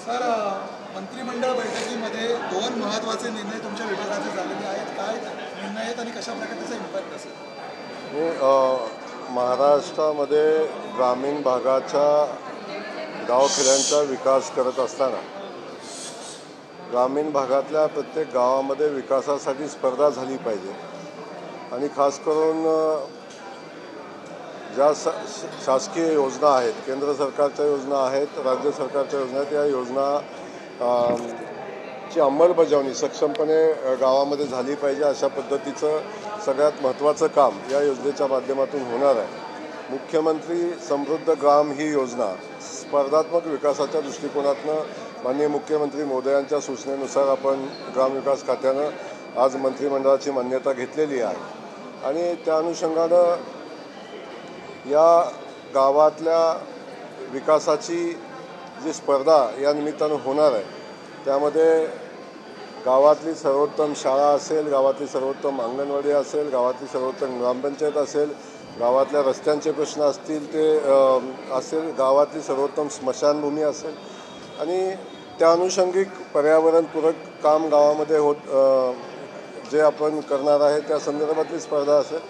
Sir, मंत्रिमंडळ बैठकीमध्ये दोन महत्त्वाचे निर्णय तुमच्या विभागाचे झालेले आहेत. काय निर्णय आहेत आणि कशा प्रकारे त्याचा इम्पॅक्ट असेल? महाराष्ट्रामध्ये ग्रामीण भागाच्या गावखेड्यांचा विकास करत असताना ग्रामीण भागातल्या प्रत्येक गावामध्ये विकासासाठी स्पर्धा झाली पाहिजे आणि खास करून ज्या शासकीय योजना आहेत, केंद्र सरकारच्या योजना आहेत, राज्य सरकारच्या योजना आहेत, या योजना ची अंमलबजावणी सक्षमपणे गावामध्ये झाली पाहिजे. अशा पद्धतीचं सगळ्यात महत्त्वाचं काम या योजनेच्या माध्यमातून होणार आहे. मुख्यमंत्री समृद्ध ग्राम ही योजना स्पर्धात्मक विकासाच्या दृष्टिकोनातनं माननीय मुख्यमंत्री महोदयांच्या सूचनेनुसार आपण ग्रामविकास खात्यानं आज मंत्रिमंडळाची मान्यता घेतलेली आहे आणि त्या अनुषंगानं या गावातल्या विकासाची जी स्पर्धा या निमित्तानं होणार आहे त्यामध्ये गावातली सर्वोत्तम शाळा असेल, गावातली सर्वोत्तम अंगणवाडी असेल, गावातली सर्वोत्तम ग्रामपंचायत असेल, गावातल्या रस्त्यांचे प्रश्न असतील ते असेल, गावातली सर्वोत्तम स्मशानभूमी असेल आणि त्या अनुषंगिक पर्यावरणपूरक काम गावामध्ये जे आपण करणार आहे त्या संदर्भातली स्पर्धा असेल.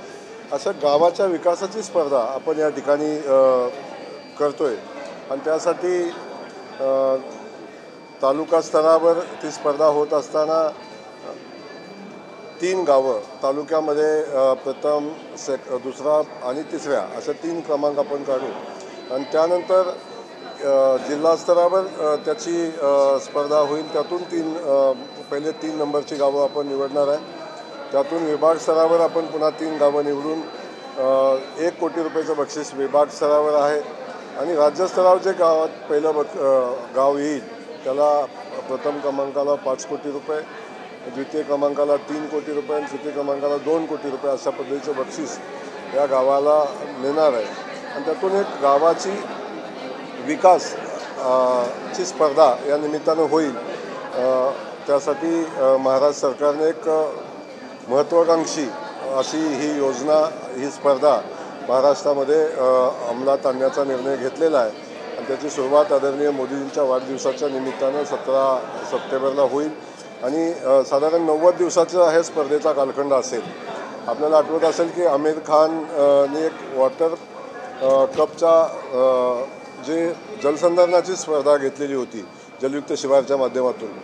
अशा गावाच्या विकासाची स्पर्धा आपण या ठिकाणी करतोय आणि त्यासाठी तालुका स्तरावर ती स्पर्धा होत असताना 3 गावं तालुक्यामध्ये प्रथम, दुसरा आणि तिसऱ्या अशा 3 क्रमांक आपण काढू आणि त्यानंतर जिल्हा स्तरावर त्याची स्पर्धा होईल. त्यातून पहिले 3 नंबरची गावं आपण निवडणार आहे. त्यातून विभाग स्तरावर आपण पुन्हा 3 गावं निवडून 1 कोटी रुपयाचं बक्षीस विभाग स्तरावर आहे आणि राज्यस्तरावर जे गावात पहिलं गाव येईल त्याला प्रथम क्रमांकाला 5 कोटी रुपये, द्वितीय क्रमांकाला 3 कोटी रुपये आणि तृतीय क्रमांकाला 2 कोटी रुपये अशा पद्धतीचं बक्षीस या गावाला मिळणार आहे. आणि त्यातून एक गावाची विकास ची स्पर्धा या निमित्तानं होईल. त्यासाठी महाराष्ट्र सरकारने एक महत्त्वाकांक्षी अशी ही योजना, ही स्पर्धा महाराष्ट्रामध्ये अंमलात आणण्याचा निर्णय घेतलेला आहे आणि त्याची सुरुवात आदरणीय मोदींच्या वाढदिवसाच्या निमित्तानं 17 सप्टेंबरला होईल आणि साधारण 90 दिवसाचा हे स्पर्धेचा कालखंड असेल. आपल्याला आठवत असेल की आमिर खानने एक वॉटर कपच्या जे जलसंधारणाची स्पर्धा घेतलेली होती जलयुक्त शिवारच्या माध्यमातून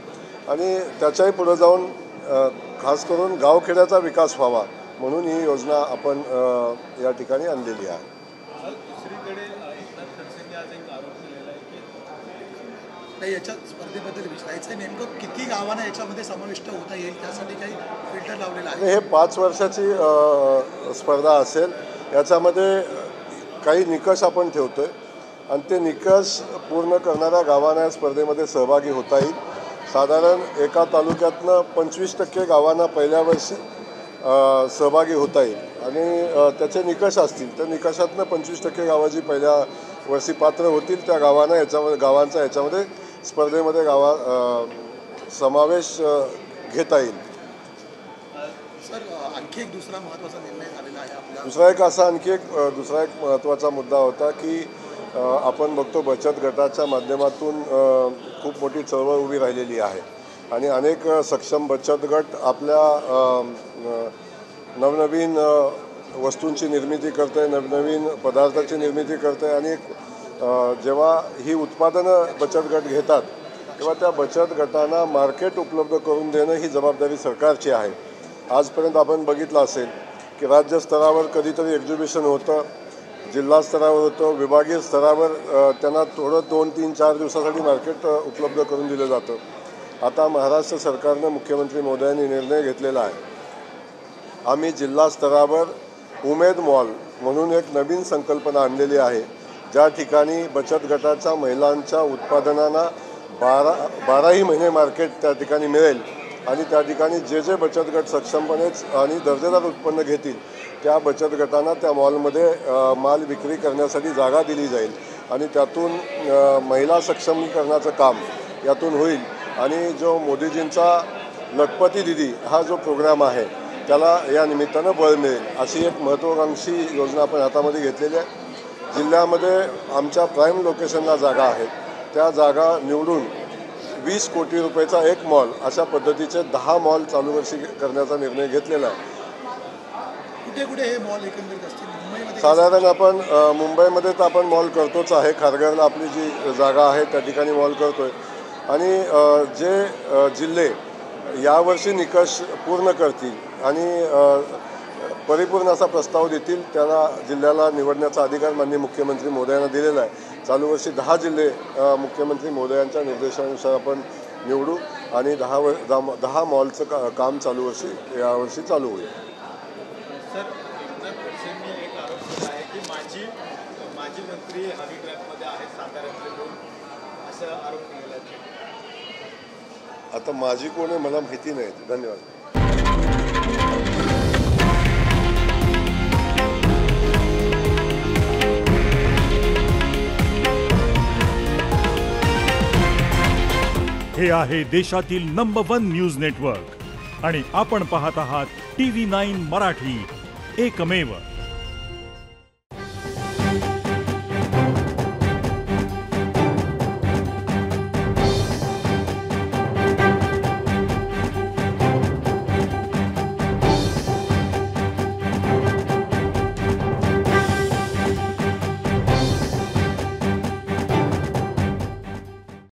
आणि त्याच्याही पुढे जाऊन खास करून गावखेड्याचा विकास व्हावा म्हणून ही योजना आपण या ठिकाणी आणलेली आहे. दुसरीकडे एकनाथ खडसेंनी आज एक आरोप केलेला आहे की याच्या स्पर्धेबद्दल विचारायचं आहे, नेमकं किती गावांना याच्यामध्ये समाविष्ट होता येईल त्यासाठी काही फिल्टर लावलेलं आहे. हे 5 वर्षाची स्पर्धा असेल. याच्यामध्ये काही निकष आपण ठेवतोय आणि ते निकष पूर्ण करणाऱ्या गावांना या स्पर्धेमध्ये सहभागी होता येईल. साधारण एका तालुक्यातनं 25% गावांना पहिल्या वर्षी सहभागी होता येईल आणि त्याचे निकष असतील. त्या निकषातनं 25% गावाची पहिल्या वर्षी पात्र होतील. त्या गावांचा याच्यामध्ये स्पर्धेमध्ये समावेश घेता येईल. सर, आणखी एक दुसरा महत्त्वाचा निर्णय झालेला आहे आपला. दुसरा एक महत्त्वाचा मुद्दा होता की आपण बघतो बचत गटाच्या माध्यमातून खूप मोठी चळवळ उभी राहिलेली आहे आणि अनेक सक्षम बचत गट आपल्या नवनवीन वस्तूंची निर्मिती करते, नवनवीन पदार्थाची निर्मिती करते आणि जेव्हा ही उत्पादनं बचत गट घेतात तेव्हा त्या बचत गटांना मार्केट उपलब्ध करून देणं ही जबाबदारी सरकारची आहे. आजपर्यंत आपण बघितलं असेल की राज्य स्तरावर कधीतरी एक्झिबिशन होतं, जिल्हा स्तरावर होतं, विभागीय स्तरावर त्यांना थोडं 2, 3, 4 दिवसासाठी मार्केट उपलब्ध करून दिलं जातं. आता महाराष्ट्र सरकारनं मुख्यमंत्री महोदयांनी निर्णय घेतलेला आहे. आम्ही जिल्हा स्तरावर उमेद मॉल म्हणून एक नवीन संकल्पना आणलेली आहे, ज्या ठिकाणी बचत गटाच्या महिलांच्या उत्पादनांना 12ही महिने मार्केट त्या ठिकाणी मिळेल आणि त्या ठिकाणी जे बचत गट सक्षमपणेच आणि दर्जेदार उत्पन्न घेतील त्या बचत गटांना त्या मॉलमध्ये माल विक्री करण्यासाठी जागा दिली जाईल आणि त्यातून महिला सक्षमीकरणाचं काम यातून होईल आणि जो मोदीजींचा लखपती दीदी हा जो प्रोग्राम आहे त्याला या निमित्तानं बळ मिळेल. अशी एक महत्त्वाकांक्षी योजना आपण हातामध्ये घेतलेली आहे. जिल्ह्यामध्ये आमच्या प्राईम लोकेशनला जागा आहेत, त्या जागा निवडून 20 कोटी रुपयाचा एक मॉल अशा पद्धतीचे 10 मॉल चालू वर्षी करण्याचा निर्णय घेतलेला आहे. कुठे कुठे हे मॉल एकंदरीत असतील मुंबईमध्ये? साधारण आपण मुंबईमध्ये तर आपण मॉल करतोच आहे. खारघरला आपली जी जागा आहे त्या ठिकाणी मॉल करतोय. आणि जे जिल्हे यावर्षी निकष पूर्ण करतील आणि परिपूर्ण असा प्रस्ताव देतील त्याला जिल्ह्याला निवडण्याचा अधिकार माननीय मुख्यमंत्री महोदयांना दिलेला आहे. चालू वर्षी 10 जिल्हे मुख्यमंत्री महोदयांच्या निर्देशानुसार आपण निवडू आणि 10 मॉलचं काम चालू वर्षी यावर्षी चालू होईल. सर, एकनाथ खडसेंनी एक आरोप केला आहे की माजी मंत्री हनी ट्रॅपमध्ये आहेत साताऱ्यातले दोन, असं आरोप केला आहे. आता माझी कोण आहे मला माहिती नाही. धन्यवाद. हे आहे देशातील नंबर 1 न्यूज नेटवर्क आणि आपण पाहत आहात TV9 मराठी, एकमेव.